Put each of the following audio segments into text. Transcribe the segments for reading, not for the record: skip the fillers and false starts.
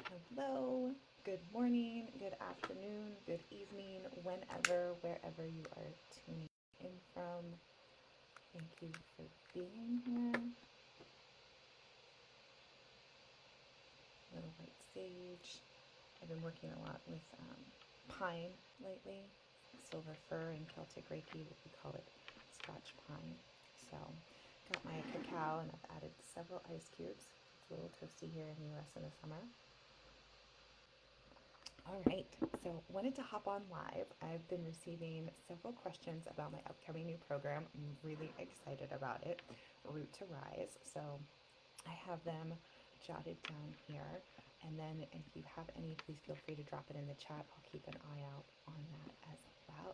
Hello, good morning, good afternoon, good evening, whenever, wherever you are tuning in from. Thank you for being here. Little white sage. I've been working a lot with pine lately, silver fir and Celtic Reiki, what we call it Scotch pine. So, got my cacao and I've added several ice cubes. It's a little toasty here in the US in the summer. All right, so wanted to hop on live. I've been receiving several questions about my upcoming new program. I'm really excited about it, Root to Rise. So I have them jotted down here. And then if you have any, please feel free to drop it in the chat. I'll keep an eye out on that as well.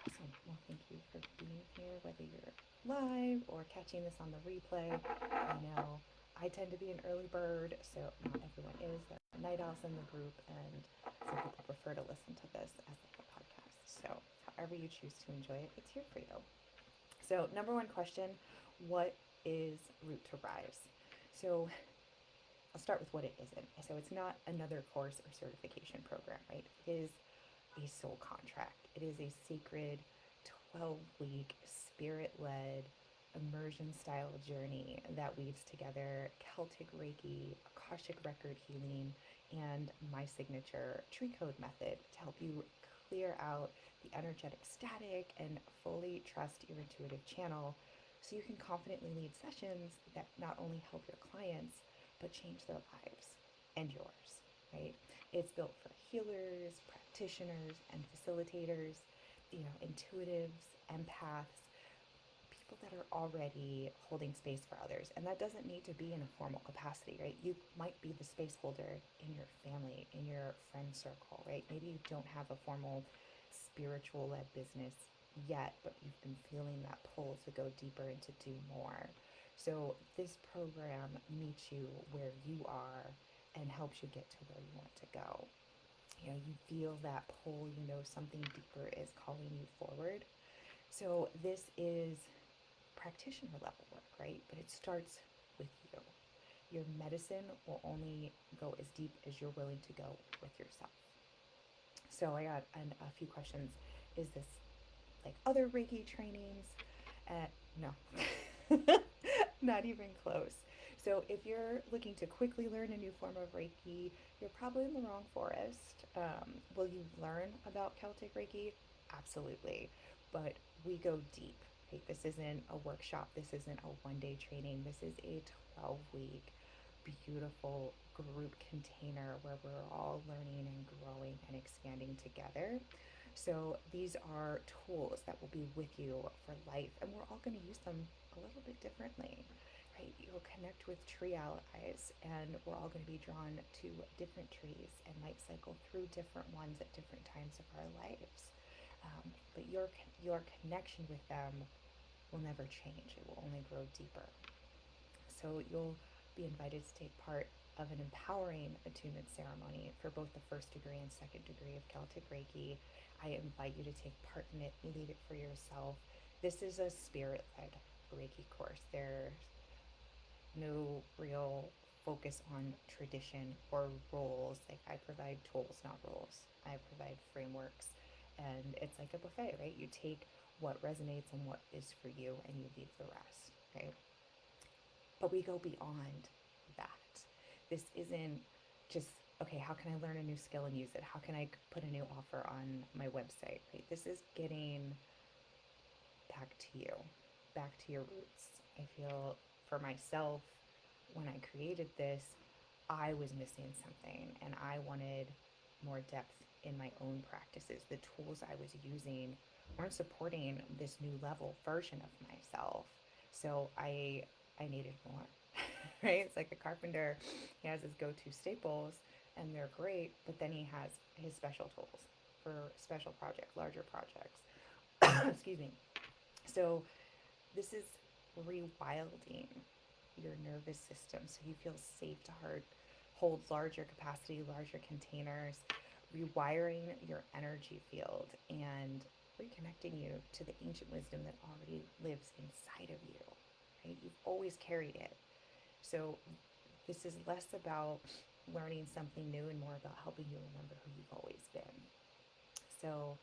Awesome. Well, thank you for being here, whether you're live or catching this on the replay. I know I tend to be an early bird, so not everyone is. There are night owls in the group, and some people prefer to listen to this as like a podcast. So, however you choose to enjoy it, it's here for you. So, number one question: what is Root to Rise? So, I'll start with what it isn't. So, it's not another course or certification program, right? It is a soul contract. It is a sacred 12-week spirit led immersion style journey that weaves together Celtic Reiki, Akashic record healing, and my signature tree code method to help you clear out the energetic static and fully trust your intuitive channel so you can confidently lead sessions that not only help your clients but change their lives and yours, right? It's built for healers, practitioners, and facilitators, intuitives, empaths, people that are already holding space for others. And that doesn't need to be in a formal capacity, right? You might be the space holder in your family, in your friend circle, right? Maybe you don't have a formal spiritual led business yet, but you've been feeling that pull to go deeper and to do more. So this program meets you where you are and helps you get to where you want to go. You feel that pull, something deeper is calling you forward. So this is practitioner level work, right? But it starts with you. Your medicine will only go as deep as you're willing to go with yourself. So I got a few questions. Is this like other Reiki trainings? No, not even close. So if you're looking to quickly learn a new form of Reiki, you're probably in the wrong forest. Will you learn about Celtic Reiki? Absolutely. But we go deep. Right? This isn't a workshop. This isn't a one-day training. This is a 12-week beautiful group container where we're all learning and growing and expanding together. So these are tools that will be with you for life, and we're all going to use them a little bit differently, right? You'll connect with tree allies, and we're all going to be drawn to different trees and might cycle through different ones at different times of our lives. But your connection with them will never change. It will only grow deeper. So you'll be invited to take part of an empowering attunement ceremony for both the first degree and second degree of Celtic Reiki. I invite you to take part in it, lead it for yourself. This is a spirit led Reiki course. There's no real focus on tradition or roles. Like, I provide tools, not roles. I provide frameworks. And it's like a buffet, right? You take what resonates and what is for you and you leave the rest, right? But we go beyond that. This isn't just, okay, how can I learn a new skill and use it? How can I put a new offer on my website? Right? This is getting back to you, back to your roots. I feel for myself, when I created this, I was missing something and I wanted more depth in my own practices. The tools I was using weren't supporting this new level version of myself. So I needed more. Right? It's like a carpenter, he has his go-to staples and they're great, but then he has his special tools for special projects, larger projects. Excuse me. So this is rewilding your nervous system so you feel safe to hold larger capacity, larger containers, rewiring your energy field, and reconnecting you to the ancient wisdom that already lives inside of you. Right? You've always carried it. So this is less about learning something new and more about helping you remember who you've always been. So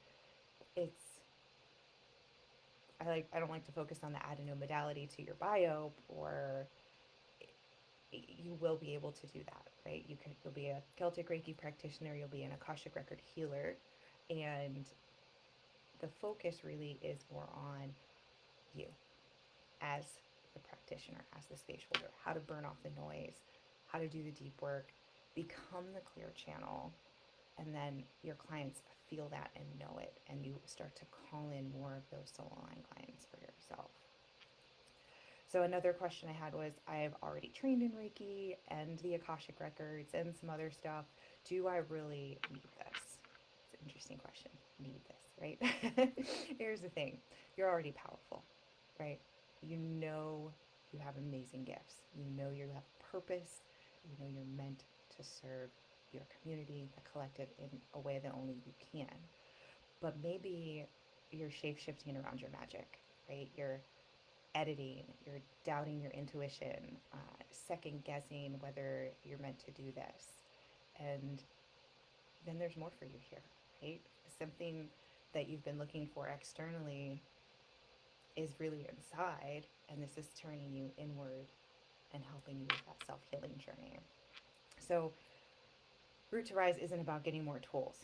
it's I don't like to focus on the add a new modality to your bio, or you will be able to do that, right? You'll be a Celtic Reiki practitioner, you'll be an Akashic record healer, and the focus really is more on you as the practitioner, as the space holder, how to burn off the noise, how to do the deep work, become the clear channel, and then your clients feel that and know it, and you start to call in more of those soul aligned clients for yourself. So another question I had was, I've already trained in Reiki and the Akashic records and some other stuff. Do I really need this? It's an interesting question. Need this, right? Here's the thing. You're already powerful, right? You know you have amazing gifts. You know you have purpose. You know you're meant to serve your community, the collective, in a way that only you can. But maybe you're shape shifting around your magic, right? You're editing, you're doubting your intuition, second guessing whether you're meant to do this. And then there's more for you here, right? Something that you've been looking for externally is really inside, and this is turning you inward and helping you with that self healing journey. So, Root to Rise isn't about getting more tools,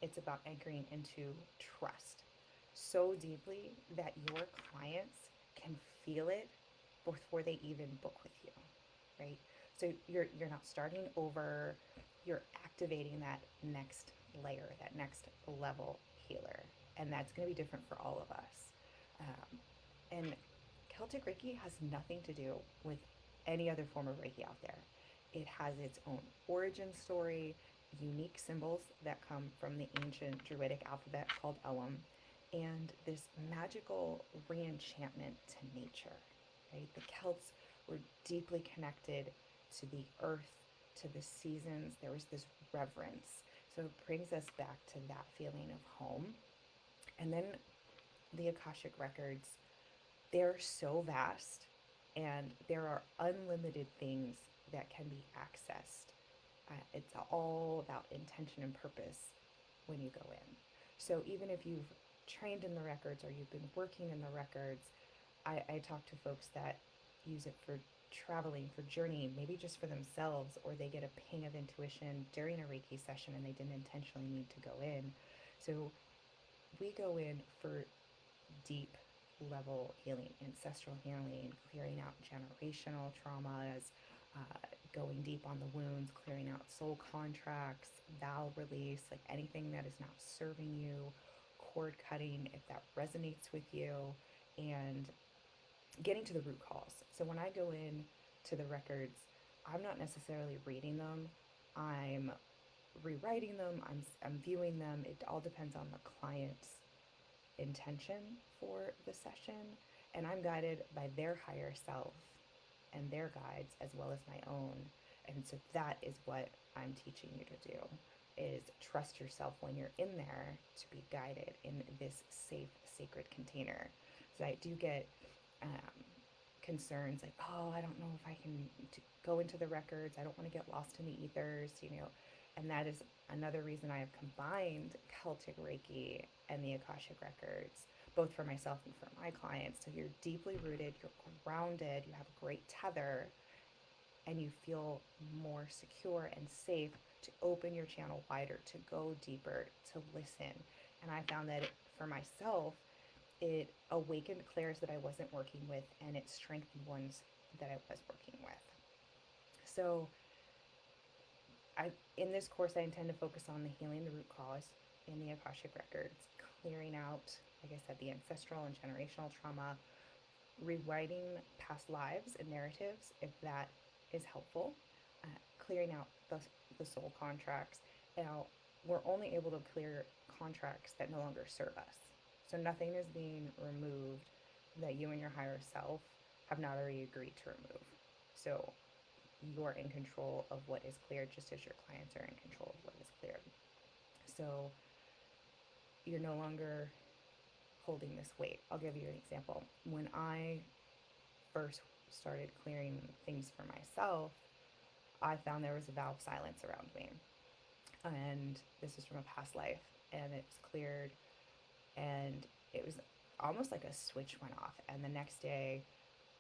it's about anchoring into trust so deeply that your clients can feel it before they even book with you, right? So you're not starting over, you're activating that next layer, that next level healer. And that's going to be different for all of us. And Celtic Reiki has nothing to do with any other form of Reiki out there. It has its own origin story, unique symbols that come from the ancient Druidic alphabet called Ellum, and this magical reenchantment to nature, right? The Celts were deeply connected to the earth, to the seasons. There was this reverence. So it brings us back to that feeling of home. And then the Akashic records, they're so vast, and there are unlimited things that can be accessed. It's all about intention and purpose when you go in. So even if you've trained in the records or you've been working in the records, I talk to folks that use it for traveling, for journeying, maybe just for themselves, or they get a ping of intuition during a Reiki session and they didn't intentionally need to go in. So we go in for deep level healing, ancestral healing, clearing out generational traumas, going deep on the wounds, clearing out soul contracts, vow release, like anything that is not serving you, cord cutting if that resonates with you, and getting to the root cause. So when I go in to the records, I'm not necessarily reading them. I'm rewriting them. I'm viewing them. It all depends on the client's intention for the session, and I'm guided by their higher self and their guides as well as my own. And so that is what I'm teaching you to do, is trust yourself when you're in there to be guided in this safe, sacred container. So I do get concerns like, oh, I don't know if I can go into the records. I don't want to get lost in the ethers, and that is another reason I have combined Celtic Reiki and the Akashic records, both for myself and for my clients. So you're deeply rooted, you're grounded, you have a great tether, and you feel more secure and safe to open your channel wider, to go deeper, to listen. And I found that for myself, it awakened clairs that I wasn't working with, and it strengthened ones that I was working with. So in this course, I intend to focus on the healing the root cause in the Akashic records, clearing out, like I said, the ancestral and generational trauma, rewriting past lives and narratives, if that is helpful, clearing out the soul contracts. Now, we're only able to clear contracts that no longer serve us. So nothing is being removed that you and your higher self have not already agreed to remove. So you're in control of what is cleared, just as your clients are in control of what is cleared. So you're no longer holding this weight. I'll give you an example. When I first started clearing things for myself, I found there was a valve silence around me. And this was from a past life. And it's cleared. And it was almost like a switch went off. And the next day,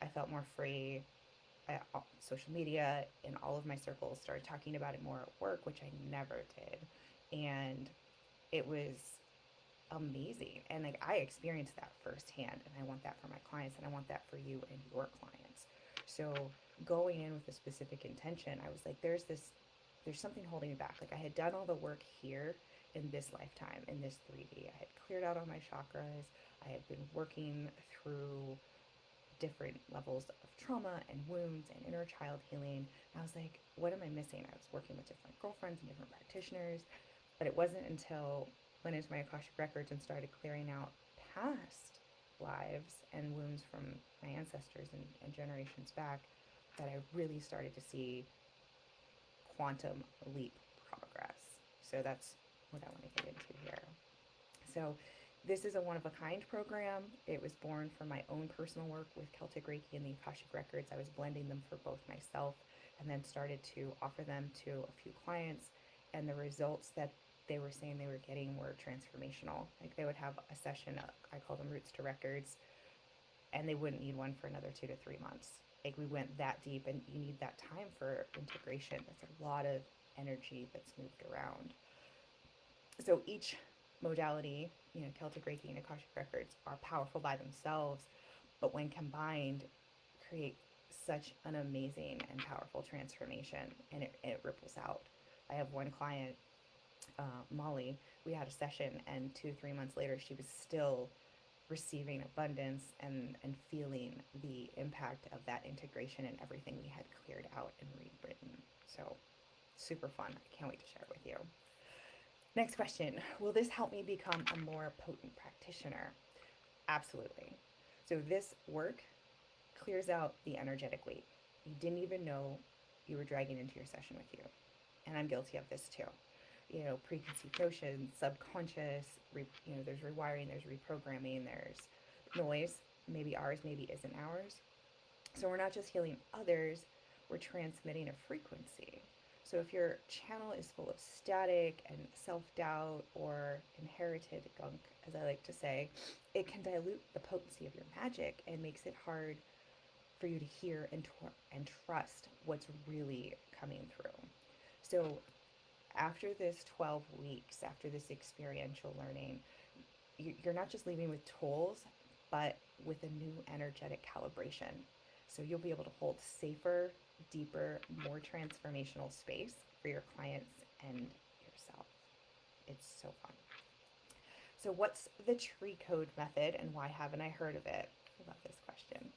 I felt more free. Social media and all of my circles started talking about it more at work, which I never did. And it was amazing. And like I experienced that firsthand, and I want that for my clients, and I want that for you and your clients. So going in with a specific intention, I was like, there's something holding me back. Like I had done all the work here in this lifetime, in this 3D. I had cleared out all my chakras. I had been working through different levels of trauma and wounds and inner child healing. And I was like, what am I missing? I was working with different girlfriends and different practitioners, but it wasn't until I went into my Akashic Records and started clearing out past lives and wounds from my ancestors and generations back that I really started to see quantum leap progress. So that's what I want to get into here. So this is a one-of-a-kind program. It was born from my own personal work with Celtic Reiki and the Akashic Records. I was blending them for both myself and then started to offer them to a few clients. And the results that they were saying they were getting were transformational. Like they would have a session, I call them Roots to Records, and they wouldn't need one for another 2 to 3 months. Like we went that deep, and you need that time for integration. That's a lot of energy that's moved around. So each modality, Celtic Reiki and Akashic Records are powerful by themselves, but when combined, create such an amazing and powerful transformation, and it ripples out. I have one client, Molly. We had a session, and 2 3 months later, she was still receiving abundance and feeling the impact of that integration and everything we had cleared out and rewritten. So super fun. I can't wait to share it with you. Next question. Will this help me become a more potent practitioner? Absolutely. So this work clears out the energetic weight you didn't even know you were dragging into your session with you. And I'm guilty of this too. Preconceived notions, subconscious, there's rewiring, there's reprogramming, there's noise. Maybe ours, maybe isn't ours. So we're not just healing others, we're transmitting a frequency. So if your channel is full of static and self-doubt or inherited gunk, as I like to say, it can dilute the potency of your magic and makes it hard for you to hear and trust what's really coming through. So after this 12 weeks, after this experiential learning, you're not just leaving with tools, but with a new energetic calibration. So you'll be able to hold safer, deeper, more transformational space for your clients and yourself. It's so fun. So what's the tree code method and why haven't I heard of it? I love this question.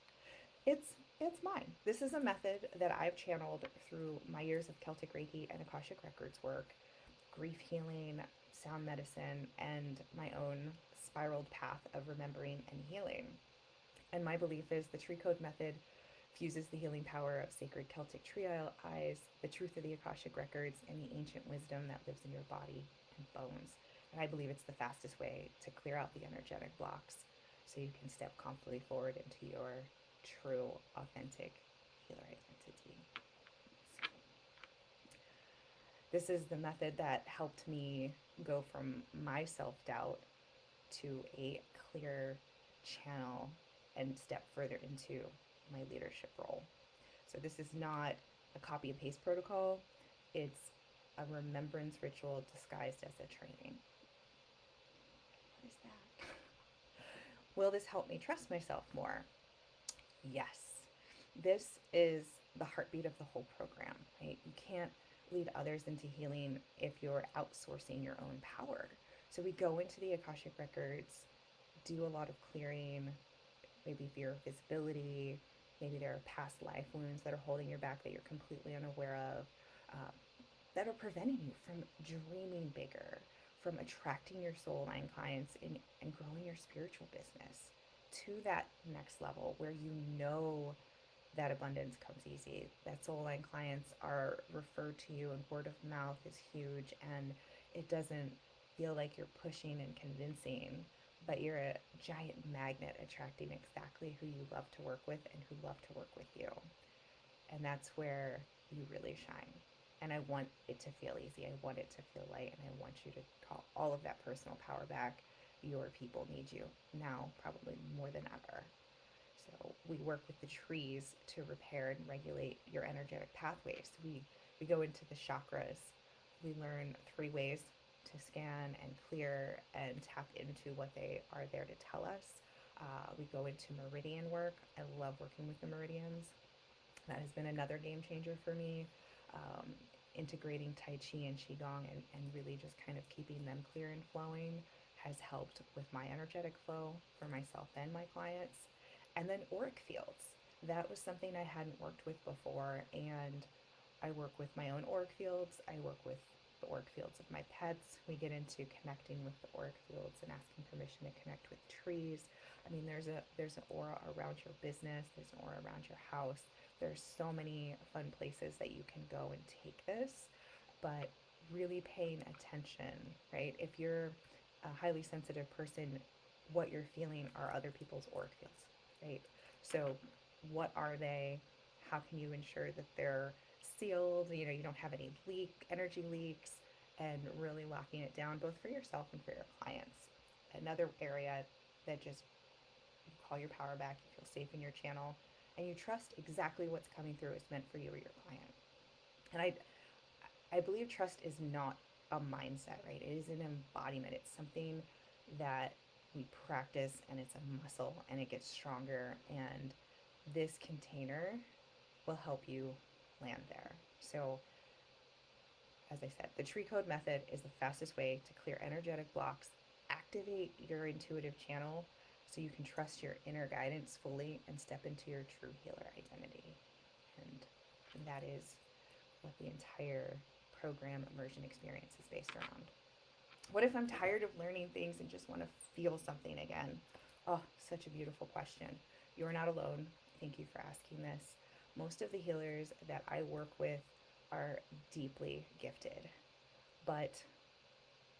It's mine. This is a method that I've channeled through my years of Celtic Reiki and Akashic Records work, grief healing, sound medicine, and my own spiraled path of remembering and healing. And my belief is the tree code method fuses the healing power of sacred Celtic tree eyes, the truth of the Akashic Records, and the ancient wisdom that lives in your body and bones. And I believe it's the fastest way to clear out the energetic blocks so you can step confidently forward into your true, authentic healer identity. So, this is the method that helped me go from my self-doubt to a clear channel and step further into my leadership role. So this is not a copy and paste protocol. It's a remembrance ritual disguised as a training. What is that? Will this help me trust myself more? Yes. This is the heartbeat of the whole program, right? You can't lead others into healing if you're outsourcing your own power. So we go into the Akashic Records, do a lot of clearing, maybe fear of visibility, maybe there are past life wounds that are holding you back that you're completely unaware of, that are preventing you from dreaming bigger, from attracting your soul line clients and growing your spiritual business to that next level where you know that abundance comes easy. That soul line clients are referred to you, and word of mouth is huge, and it doesn't feel like you're pushing and convincing, but you're a giant magnet attracting exactly who you love to work with and who love to work with you. And that's where you really shine. And I want it to feel easy. I want it to feel light. And I want you to call all of that personal power back. Your people need you now, probably more than ever. So we work with the trees to repair and regulate your energetic pathways. We go into the chakras. We learn 3 ways to scan and clear and tap into what they are there to tell us. We go into meridian work. I love working with the meridians. That has been another game changer for me. Um, Integrating Tai Chi and Qigong and really just kind of keeping them clear and flowing has helped with my energetic flow for myself and my clients. And then auric fields. That was something I hadn't worked with before. And I work with my own auric fields. I work with the auric fields of my pets. We get into connecting with the auric fields and asking permission to connect with trees. I mean, there's an aura around your business. There's an aura around your house. There's so many fun places that you can go and take this, but really paying attention, right? If you're a highly sensitive person, what you're feeling are other people's auric fields, right? So, what are they? How can you ensure that they're sealed? You know, you don't have any energy leaks, and really locking it down both for yourself and for your clients. Another area that just you call your power back, you feel safe in your channel, and you trust exactly what's coming through is meant for you or your client. And I believe trust is not a mindset, right? It is an embodiment. It's something that we practice and it's a muscle and it gets stronger. And this container will help you land there. So, as I said, the tree code method is the fastest way to clear energetic blocks, activate your intuitive channel so you can trust your inner guidance fully and step into your true healer identity. And that is what the entire program immersion experience is based around. What if I'm tired of learning things and just want to feel something again? Oh, such a beautiful question. You're not alone. Thank you for asking this. Most of the healers that I work with are deeply gifted, but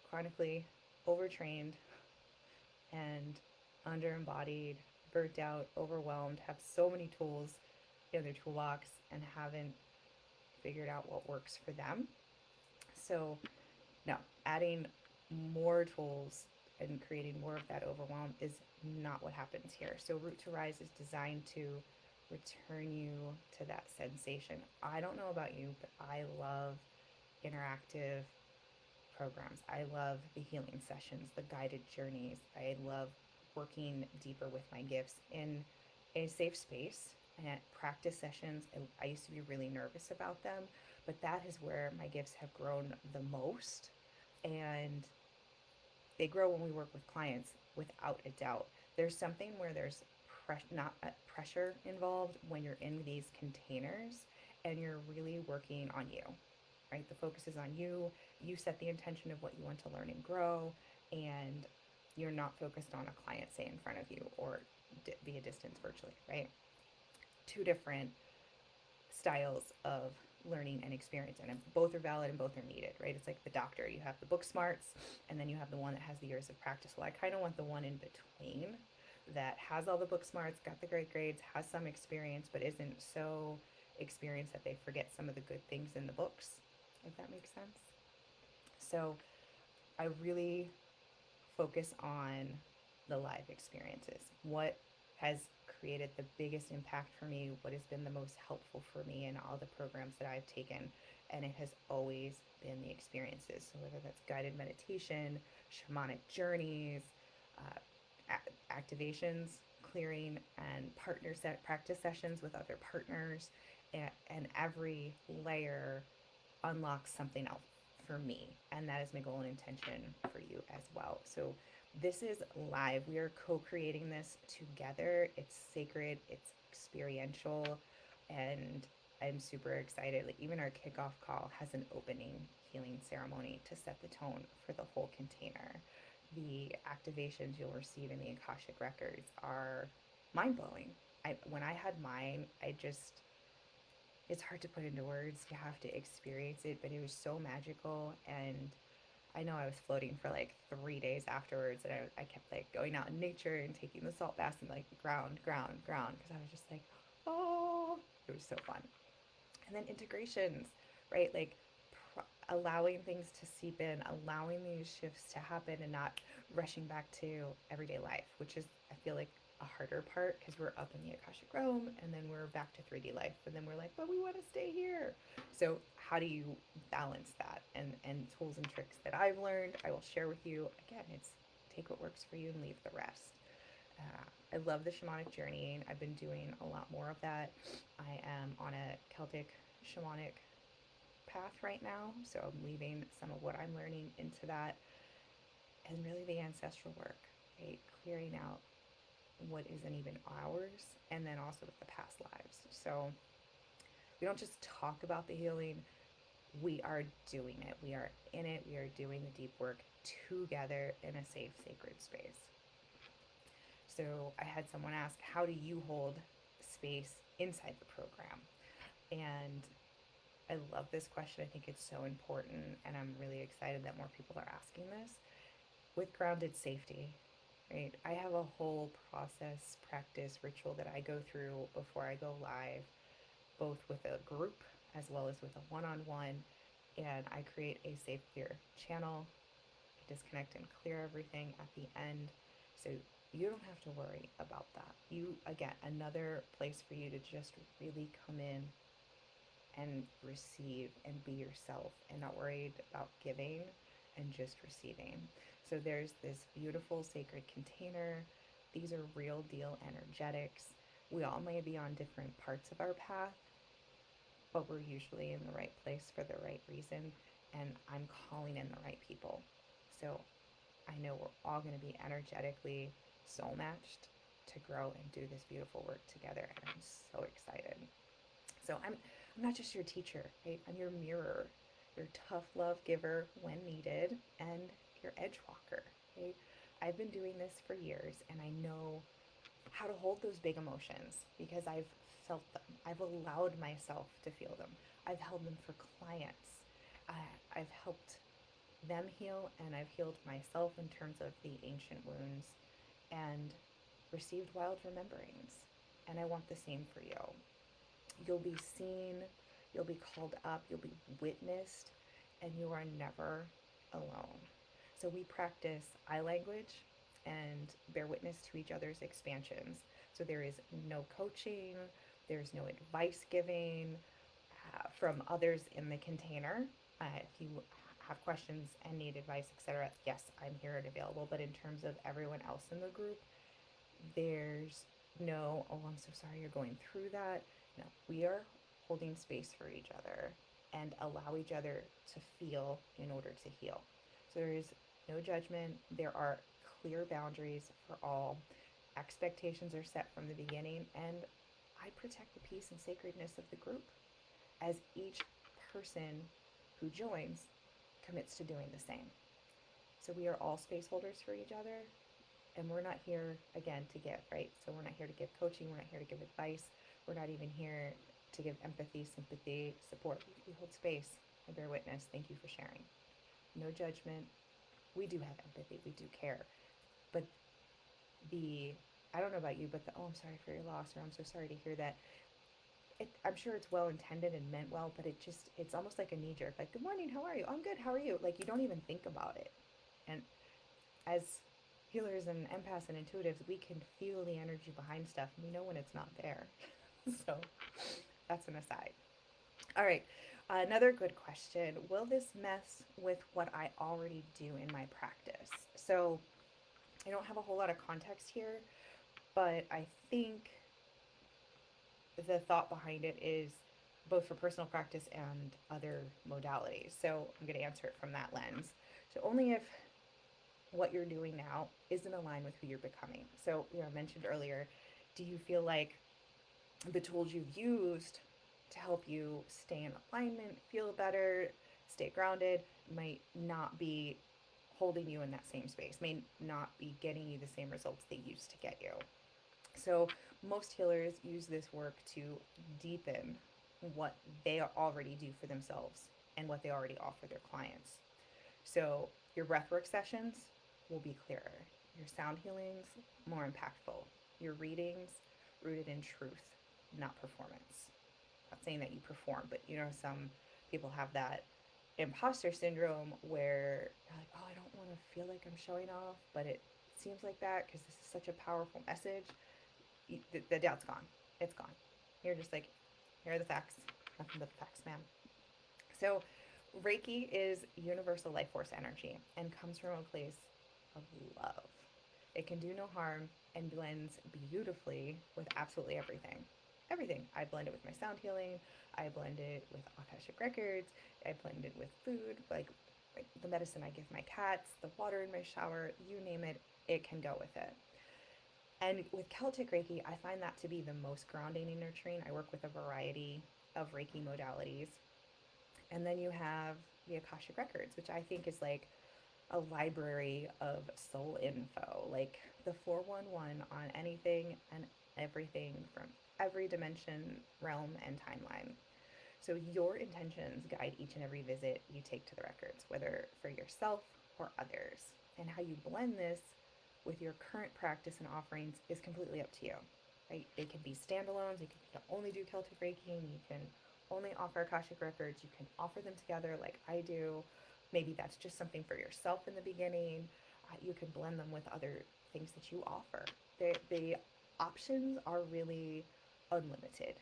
chronically overtrained and underembodied, burnt out, overwhelmed, have so many tools in their toolbox and haven't figured out what works for them. So, no, adding more tools and creating more of that overwhelm is not what happens here. So, Root to Rise is designed to return you to that sensation. I don't know about you, but I love interactive programs. I love the healing sessions, the guided journeys. I love working deeper with my gifts in a safe space and practice sessions. I used to be really nervous about them, but that is where my gifts have grown the most. And they grow when we work with clients without a doubt. There's something where there's not pressure involved when you're in these containers and you're really working on you, right? The focus is on you. You set the intention of what you want to learn and grow, and you're not focused on a client, say, in front of you or via distance virtually, right? Two different styles of learning and experience, and both are valid and both are needed, right? It's like the doctor. You have the book smarts, and then you have the one that has the years of practice. Well, I kind of want the one in between that has all the book smarts, got the great grades, has some experience, but isn't so experienced that they forget some of the good things in the books, if that makes sense. So I really focus on the live experiences. What has created the biggest impact for me? What has been the most helpful for me in all the programs that I've taken? And it has always been the experiences. So whether that's guided meditation, shamanic journeys, activations, clearing, and practice sessions with other partners, and every layer unlocks something else for me, and that is my goal and intention for you as well. So this is live. We are co-creating this together. It's sacred, it's experiential, and I'm super excited. Like, even our kickoff call has an opening healing ceremony to set the tone for the whole container. The activations you'll receive in the Akashic records are mind-blowing. When I had mine, it's hard to put into words. You have to experience it, but it was so magical. And I know I was floating for like 3 days afterwards, and I kept like going out in nature and taking the salt baths and like ground, because I was just like, oh, it was so fun. And then integrations, right? Like allowing things to seep in, allowing these shifts to happen and not rushing back to everyday life, which is, I feel like, a harder part because we're up in the Akashic realm and then we're back to 3D life and then we're like, but we want to stay here. So how do you balance that? And tools and tricks that I've learned, I will share with you. Again, it's take what works for you and leave the rest. I love the shamanic journey. I've been doing a lot more of that. I am on a Celtic shamanic path right now, so I'm weaving some of what I'm learning into that, and really the ancestral work, right? Clearing out what isn't even ours, and then also with the past lives. So we don't just talk about the healing, we are doing it. We are in it. We are doing the deep work together in a safe, sacred space. So I had someone ask, how do you hold space inside the program? And I love this question. I think it's so important, and I'm really excited that more people are asking this. With grounded safety, right? I have a whole process, practice, ritual that I go through before I go live, both with a group as well as with a one-on-one, and I create a safe, clear channel. I disconnect and clear everything at the end, so you don't have to worry about that. You, again, another place for you to just really come in and receive and be yourself and not worried about giving and just receiving. So there's this beautiful sacred container. These are real deal energetics. We all may be on different parts of our path, but we're usually in the right place for the right reason. And I'm calling in the right people. So I know we're all going to be energetically soul matched to grow and do this beautiful work together. And I'm so excited. So I'm not just your teacher, right? I'm your mirror, your tough love giver when needed, and your edge walker, right? I've been doing this for years, and I know how to hold those big emotions because I've felt them. I've allowed myself to feel them. I've held them for clients. I've helped them heal, and I've healed myself in terms of the ancient wounds and received wild rememberings. And I want the same for you. You'll be seen, you'll be called up, you'll be witnessed, and you are never alone. So we practice I language and bear witness to each other's expansions. So there is no coaching, there's no advice giving from others in the container. If you have questions and need advice, etc., yes, I'm here and available. But in terms of everyone else in the group, there's no, oh, I'm so sorry you're going through that. No, we are holding space for each other and allow each other to feel in order to heal. So there is no judgment. There are clear boundaries for all. Expectations are set from the beginning, and I protect the peace and sacredness of the group as each person who joins commits to doing the same. So we are all space holders for each other, and we're not here again to give, right? So we're not here to give coaching, we're not here to give advice, we're not even here to give empathy, sympathy, support. We hold space. I bear witness. Thank you for sharing. No judgment. We do have empathy, we do care. But the, I don't know about you, but the, oh, I'm sorry for your loss, or I'm so sorry to hear that, I'm sure it's well intended and meant well, but it's almost like a knee jerk. Like, good morning, how are you? I'm good, how are you? Like, you don't even think about it. And as healers and empaths and intuitives, we can feel the energy behind stuff, and we know when it's not there. So that's an aside. All right, another good question. Will this mess with what I already do in my practice? So I don't have a whole lot of context here, but I think the thought behind it is both for personal practice and other modalities. So I'm going to answer it from that lens. So only if what you're doing now isn't aligned with who you're becoming. So, I mentioned earlier, do you feel like the tools you've used to help you stay in alignment, feel better, stay grounded, might not be holding you in that same space, may not be getting you the same results they used to get you? So most healers use this work to deepen what they already do for themselves and what they already offer their clients. So your breathwork sessions will be clearer, your sound healings more impactful, your readings rooted in truth, not performance. Not saying that you perform, but you know, some people have that imposter syndrome where you're like, oh, I don't want to feel like I'm showing off, but it seems like that because this is such a powerful message. The doubt's gone. It's gone. You're just like, here are the facts. Nothing but the facts, ma'am. So, Reiki is universal life force energy and comes from a place of love. It can do no harm and blends beautifully with absolutely everything. Everything. I blend it with my sound healing. I blend it with Akashic Records. I blend it with food, like the medicine I give my cats, the water in my shower, you name it, it can go with it. And with Celtic Reiki, I find that to be the most grounding and nurturing. I work with a variety of Reiki modalities. And then you have the Akashic Records, which I think is like a library of soul info, like the 411 on anything and everything from every dimension, realm, and timeline. So your intentions guide each and every visit you take to the records, whether for yourself or others. And how you blend this with your current practice and offerings is completely up to you. Right? They can be standalones. You can only do Celtic Reiki, and you can only offer Akashic Records. You can offer them together like I do. Maybe that's just something for yourself in the beginning. You can blend them with other things that you offer. The options are really unlimited,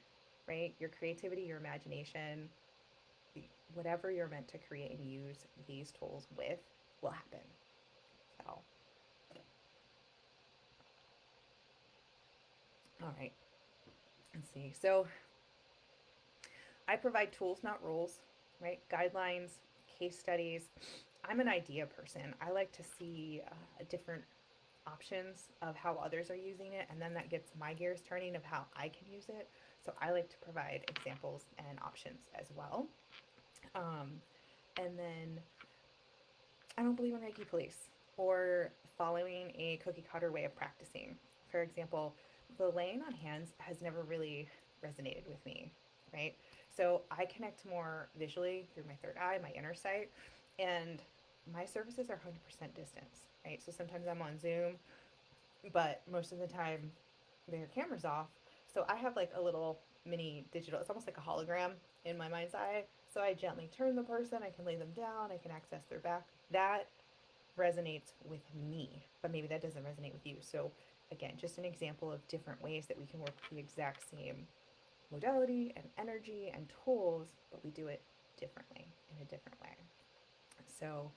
right? Your creativity, your imagination, whatever you're meant to create and use these tools with will happen. So, all right, let's see. So, I provide tools, not rules, right? Guidelines, case studies. I'm an idea person. I like to see different options of how others are using it, and then that gets my gears turning of how I can use it. So I like to provide examples and options as well. Um, and then I don't believe in Reiki police or following a cookie cutter way of practicing. For example, the laying on hands has never really resonated with me, right? So I connect more visually through my third eye, my inner sight, and my services are 100% distance, right? So sometimes I'm on Zoom, but most of the time their camera's off. So I have like a little mini digital, it's almost like a hologram in my mind's eye. So I gently turn the person, I can lay them down, I can access their back. That resonates with me, but maybe that doesn't resonate with you. So again, just an example of different ways that we can work with the exact same modality and energy and tools, but we do it differently in a different way. So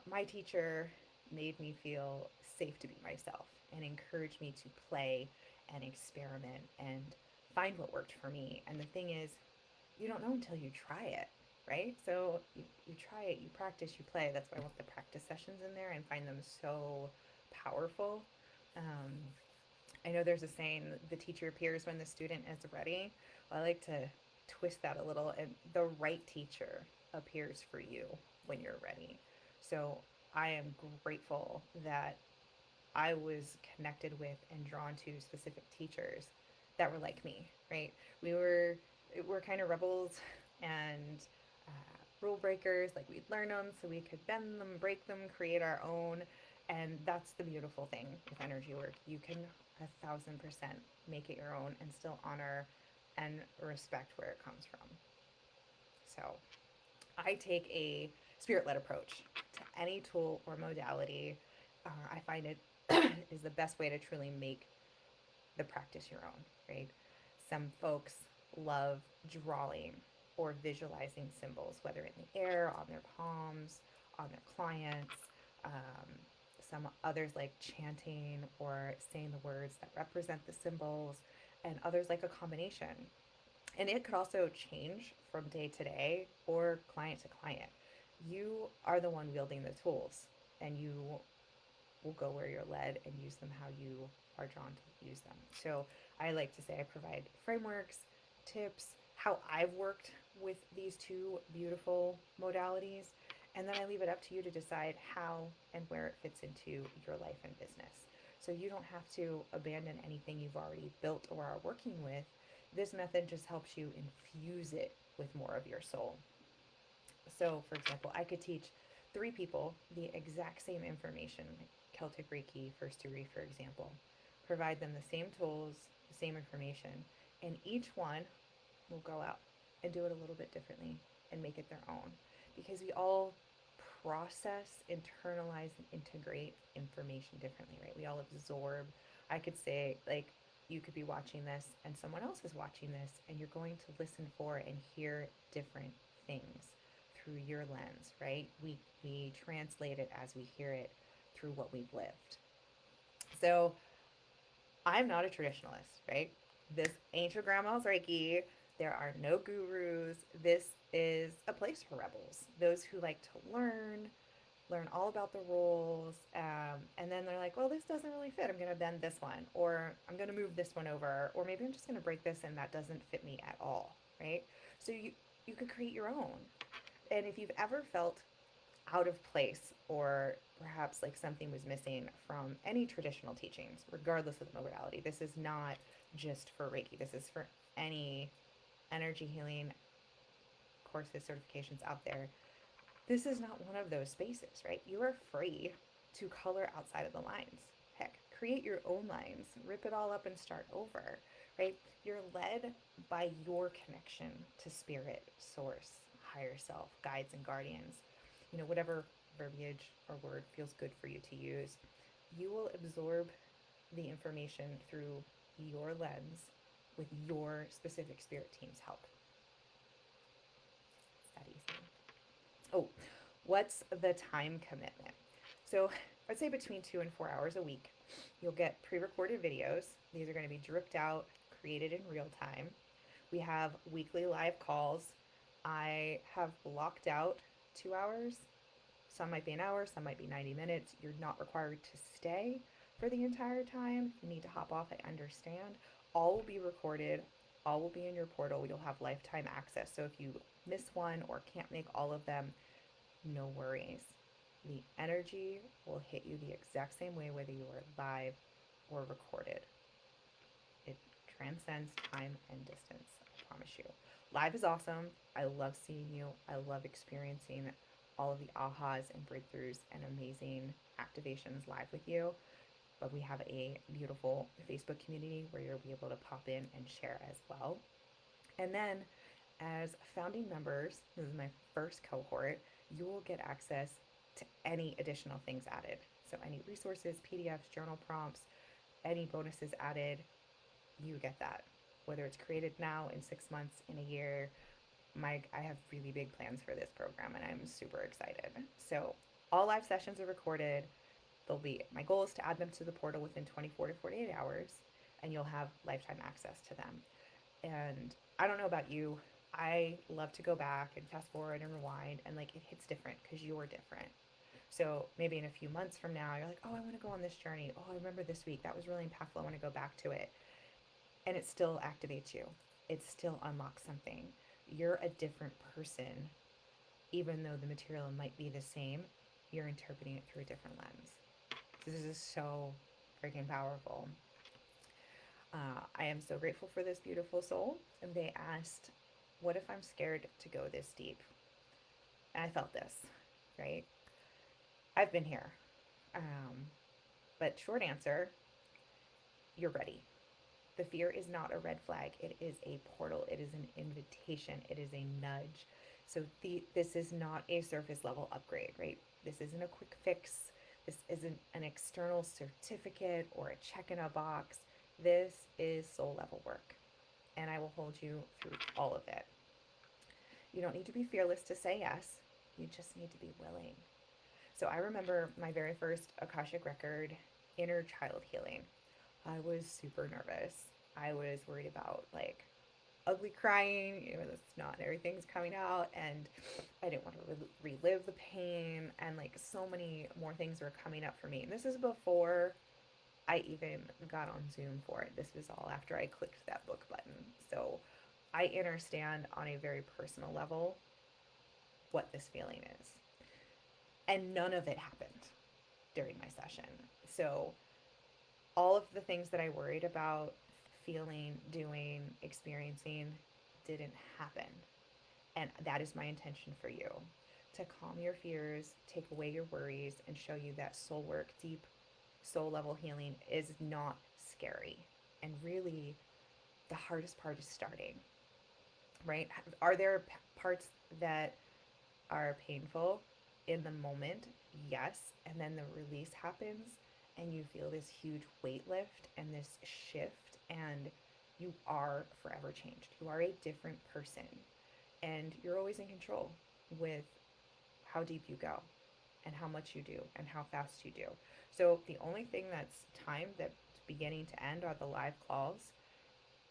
my teacher made me feel safe to be myself and encouraged me to play and experiment and find what worked for me. And the thing is, you don't know until you try it, right? So you try it, you practice, you play. That's why I want the practice sessions in there and find them so powerful. Um, I know there's a saying, the teacher appears when the student is ready. Well, I like to twist that a little, and the right teacher appears for you when you're ready. So I am grateful that I was connected with and drawn to specific teachers that were like me, right? We were kind of rebels and rule breakers. Like we'd learn them so we could bend them, break them, create our own. And that's the beautiful thing with energy work. You can 1,000% make it your own and still honor and respect where it comes from. So I take a spirit led approach to any tool or modality. I find it is the best way to truly make the practice your own, right? Some folks love drawing or visualizing symbols, whether in the air, on their palms, on their clients. Um, some others like chanting or saying the words that represent the symbols, and others like a combination. And it could also change from day to day or client to client. You are the one wielding the tools, and you will go where you're led and use them how you are drawn to use them. So I like to say I provide frameworks, tips, how I've worked with these two beautiful modalities, and then I leave it up to you to decide how and where it fits into your life and business. So you don't have to abandon anything you've already built or are working with. This method just helps you infuse it with more of your soul. So, for example, I could teach three people the exact same information, Celtic Reiki, first degree, for example, provide them the same tools, the same information, and each one will go out and do it a little bit differently and make it their own, because we all process, internalize, and integrate information differently, right? We all absorb. I could say, like, you could be watching this and someone else is watching this, and you're going to listen for and hear different things through your lens, right? We translate it as we hear it through what we've lived. So I'm not a traditionalist, right? This ain't your grandma's Reiki. There are no gurus. This is a place for rebels, those who like to learn all about the rules, and then they're like, well, this doesn't really fit. I'm going to bend this one, or I'm going to move this one over, or maybe I'm just going to break this and that doesn't fit me at all, right? So you could create your own. And if you've ever felt out of place, or perhaps like something was missing from any traditional teachings, regardless of the modality, this is not just for Reiki. This is for any energy healing courses, certifications out there. This is not one of those spaces, right? You are free to color outside of the lines. Heck, create your own lines, rip it all up and start over, right? You're led by your connection to spirit, source, higher self, guides, and guardians. Whatever verbiage or word feels good for you to use, you will absorb the information through your lens with your specific spirit team's help. It's that easy. Oh, what's the time commitment? So I'd say between 2 and 4 hours a week. You'll get pre-recorded videos. These are going to be dripped out, created in real time. We have weekly live calls. I have blocked out 2 hours. Some might be an hour, some might be 90 minutes. You're not required to stay for the entire time. If you need to hop off, I understand. All will be recorded. All will be in your portal. You'll have lifetime access. So if you miss one or can't make all of them, no worries. The energy will hit you the exact same way whether you are live or recorded. It transcends time and distance, I promise you. Live is awesome. I love seeing you. I love experiencing all of the ahas and breakthroughs and amazing activations live with you. But we have a beautiful Facebook community where you'll be able to pop in and share as well. And then, as founding members, this is my first cohort, you will get access to any additional things added. So any resources, PDFs, journal prompts, any bonuses added, you get that. Whether it's created now, in 6 months, in a year, I have really big plans for this program and I'm super excited. So all live sessions are recorded. My goal is to add them to the portal within 24 to 48 hours, and you'll have lifetime access to them. And I don't know about you, I love to go back and fast forward and rewind, and like it hits different because you're different. So maybe in a few months from now, you're like, oh, I want to go on this journey. Oh, I remember this week. That was really impactful. I want to go back to it. And it still activates you. It still unlocks something. You're a different person, even though the material might be the same. You're interpreting it through a different lens. So this is so freaking powerful. I am so grateful for this beautiful soul. And they asked, what if I'm scared to go this deep? And I felt this, right? I've been here. But short answer, you're ready. The fear is not a red flag. It is a portal. It is an invitation. It is a nudge. So this is not a surface level upgrade, right? This isn't a quick fix. This isn't an external certificate or a check in a box. This is soul level work. And I will hold you through all of it. You don't need to be fearless to say yes. You just need to be willing. So I remember my very first Akashic record, inner child healing. I was super nervous. I was worried about like ugly crying, the snot and everything's coming out, and I didn't want to relive the pain, and like so many more things were coming up for me. And this is before I even got on Zoom for it. This was all after I clicked that book button. So I understand on a very personal level what this feeling is. And none of it happened during my session. So all of the things that I worried about feeling, doing, experiencing didn't happen. And that is my intention for you, to calm your fears, take away your worries, and show you that soul work, deep soul level healing is not scary. And really, the hardest part is starting. right? Are there parts that are painful in the moment? Yes. And then the release happens and you feel this huge weight lift and this shift, and you are forever changed. You are a different person, and you're always in control with how deep you go and how much you do and how fast you do. So the only thing that's timed, that's beginning to end, are the live calls,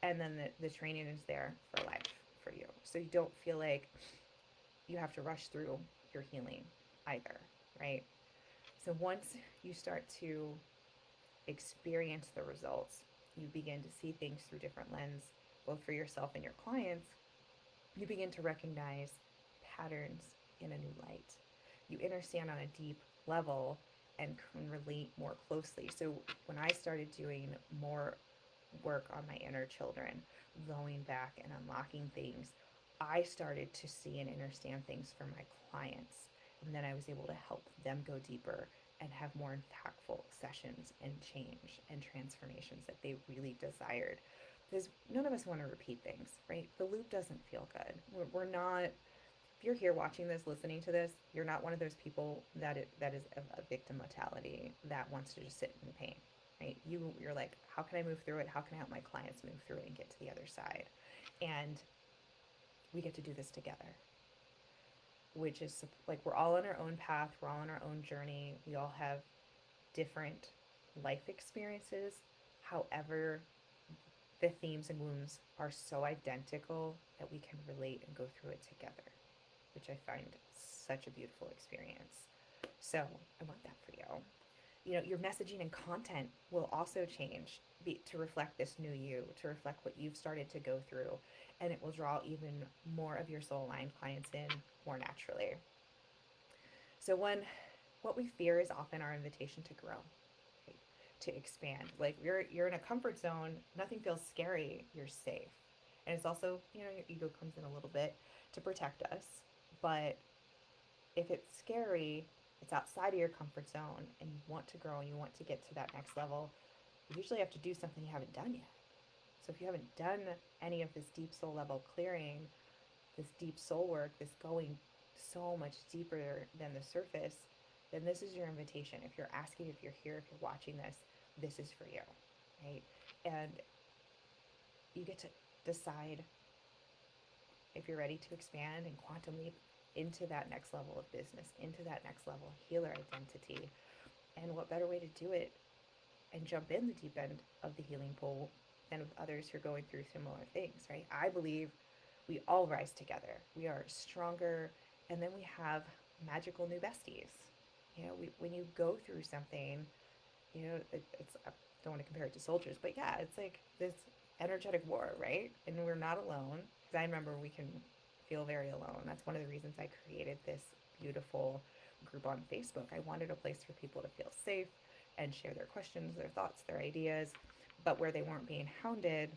and then the training is there for life for you. So you don't feel like you have to rush through your healing either, right? So once you start to experience the results, you begin to see things through different lens, both for yourself and your clients. You begin to recognize patterns in a new light. You understand on a deep level and can relate more closely. So when I started doing more work on my inner children, going back and unlocking things, I started to see and understand things for my clients. And then I was able to help them go deeper and have more impactful sessions and change and transformations that they really desired. Because none of us want to repeat things, right? The loop doesn't feel good. We're not, if you're here watching this, listening to this, you're not one of those people that is a victim mentality that wants to just sit in pain, right? You're like, how can I move through it? How can I help my clients move through it and get to the other side? And we get to do this together, which is like, we're all on our own path, we're all on our own journey, we all have different life experiences. However, the themes and wounds are so identical that we can relate and go through it together, which I find such a beautiful experience. So I want that for you. You know, your messaging and content will also change to reflect this new you, to reflect what you've started to go through, and it will draw even more of your soul aligned clients in more naturally. So what we fear is often our invitation to grow, right? To expand. Like, you're in a comfort zone, nothing feels scary, you're safe. And it's also, you know, your ego comes in a little bit to protect us. But if it's scary, it's outside of your comfort zone, and you want to grow and you want to get to that next level, you usually have to do something you haven't done yet. So if you haven't done any of this deep soul level clearing, this deep soul work, this going so much deeper than the surface, then this is your invitation. If you're asking, if you're here, if you're watching this, this is for you, right? And you get to decide if you're ready to expand and quantum leap into that next level of business, into that next level healer identity. And what better way to do it and jump in the deep end of the healing pool than with others who are going through similar things, right? I believe we all rise together. We are stronger, and then we have magical new besties. You know, when you go through something, you know, it's, I don't want to compare it to soldiers, but yeah, it's like this energetic war, right? And we're not alone. Because I remember we can feel very alone. That's one of the reasons I created this beautiful group on Facebook. I wanted a place for people to feel safe and share their questions, their thoughts, their ideas, but where they weren't being hounded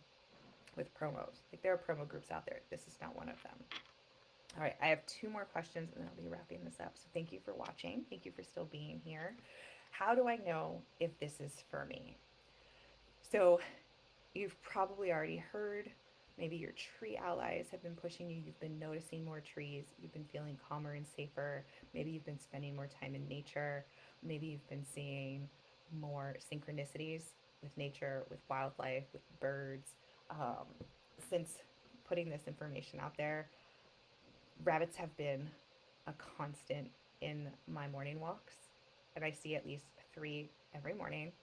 with promos. Like, there are promo groups out there. This is not one of them. All right, I have two more questions and then I'll be wrapping this up. So thank you for watching. Thank you for still being here. How do I know if this is for me? So you've probably already heard, maybe your tree allies have been pushing you. You've been noticing more trees. You've been feeling calmer and safer. Maybe you've been spending more time in nature. Maybe you've been seeing more synchronicities with nature, with wildlife, with birds. Um, since putting this information out there, rabbits have been a constant in my morning walks, and I see at least three every morning.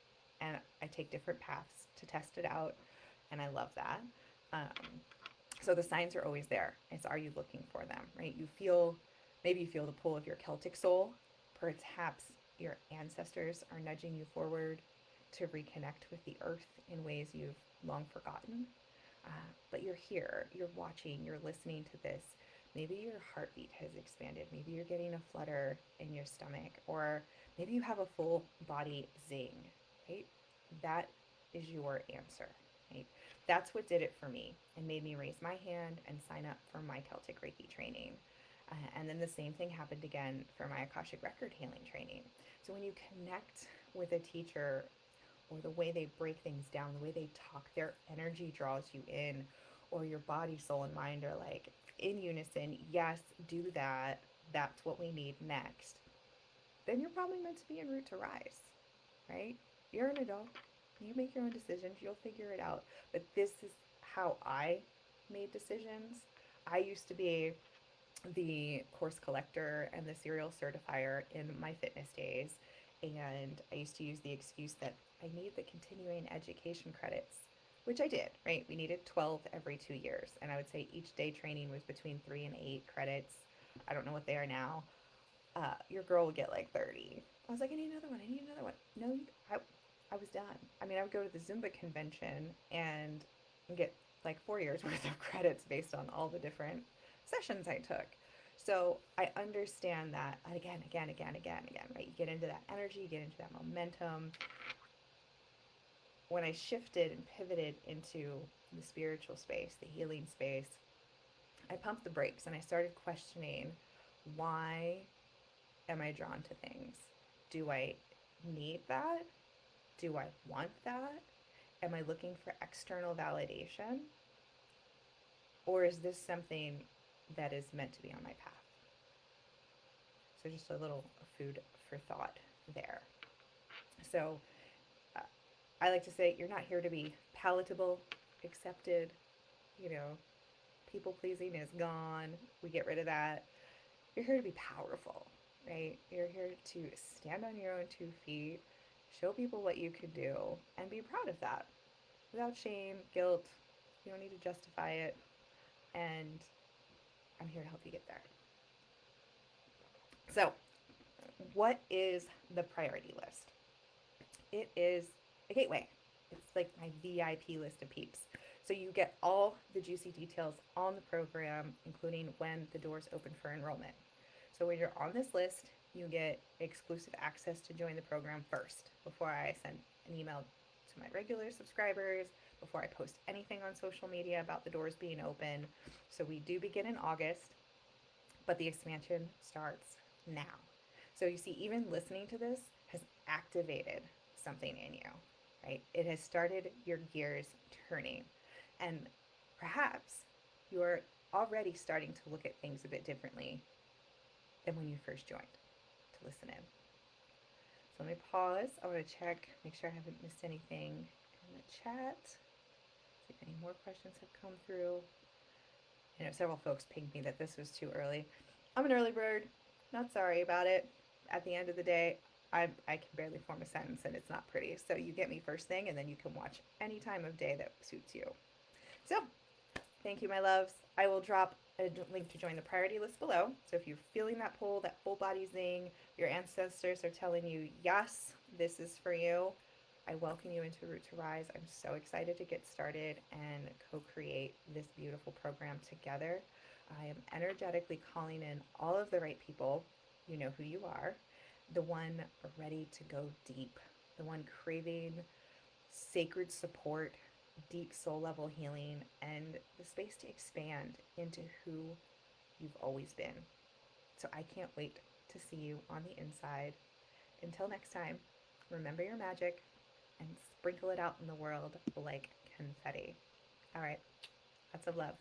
And I take different paths to test it out, and I love that. Um, so the signs are always there. It's, are you looking for them, right? You feel, maybe you feel the pull of your Celtic soul. Perhaps your ancestors are nudging you forward to reconnect with the earth in ways you've long forgotten. But you're here, you're watching, you're listening to this. Maybe your heartbeat has expanded. Maybe you're getting a flutter in your stomach, or maybe you have a full body zing, right? That is your answer, right? That's what did it for me and made me raise my hand and sign up for my Celtic Reiki training. And then the same thing happened again for my Akashic Record healing training. So when you connect with a teacher, or the way they break things down, the way they talk, their energy draws you in, or your body, soul, and mind are like in unison, yes, do that, that's what we need next, then you're probably meant to be en route to rise, right? You're an adult. You make your own decisions. You'll figure it out. But this is how I made decisions. I used to be the course collector and the serial certifier in my fitness days. And I used to use the excuse that I need the continuing education credits, which I did, right? We needed 12 every 2 years. And I would say each day training was between 3 and 8 credits. I don't know what they are now. Your girl would get like 30. I was like, I need another one. I need another one. No, I was done. I mean, I would go to the Zumba convention and get like 4 years worth of credits based on all the different sessions I took. So I understand that again, right? You get into that energy, you get into that momentum. When I shifted and pivoted into the spiritual space, the healing space, I pumped the brakes and I started questioning, why am I drawn to things? Do I need that? Do I want that? Am I looking for external validation? Or is this something that is meant to be on my path? So just a little food for thought there. So uh, I like to say you're not here to be palatable, accepted, you know, people pleasing is gone. We get rid of that. You're here to be powerful, right? You're here to stand on your own 2 feet, show people what you could do, and be proud of that without shame, guilt. You don't need to justify it. And I'm here to help you get there. So, what is the priority list? It is a gateway. It's like my VIP list of peeps. So you get all the juicy details on the program, including when the doors open for enrollment. So when you're on this list, you get exclusive access to join the program first before I send an email to my regular subscribers, before I post anything on social media about the doors being open. So we do begin in August, but the expansion starts now. So you see, even listening to this has activated something in you, right? It has started your gears turning. And perhaps you're already starting to look at things a bit differently than when you first joined to listen in. So let me pause. I want to check, make sure I haven't missed anything in the chat. See if any more questions have come through. I know several folks pinged me that this was too early. I'm an early bird. Not sorry about it. At the end of the day, I can barely form a sentence and it's not pretty. So you get me first thing and then you can watch any time of day that suits you. So thank you, my loves. I will drop a link to join the priority list below. So if you're feeling that pull, that full body zing, your ancestors are telling you, yes, this is for you, I welcome you into Root to Rise. I'm so excited to get started and co-create this beautiful program together. I am energetically calling in all of the right people. You know who you are. The one ready to go deep, the one craving sacred support, deep soul level healing, and the space to expand into who you've always been. So I can't wait to see you on the inside. Until next time, remember your magic and sprinkle it out in the world like confetti. All right, lots of love.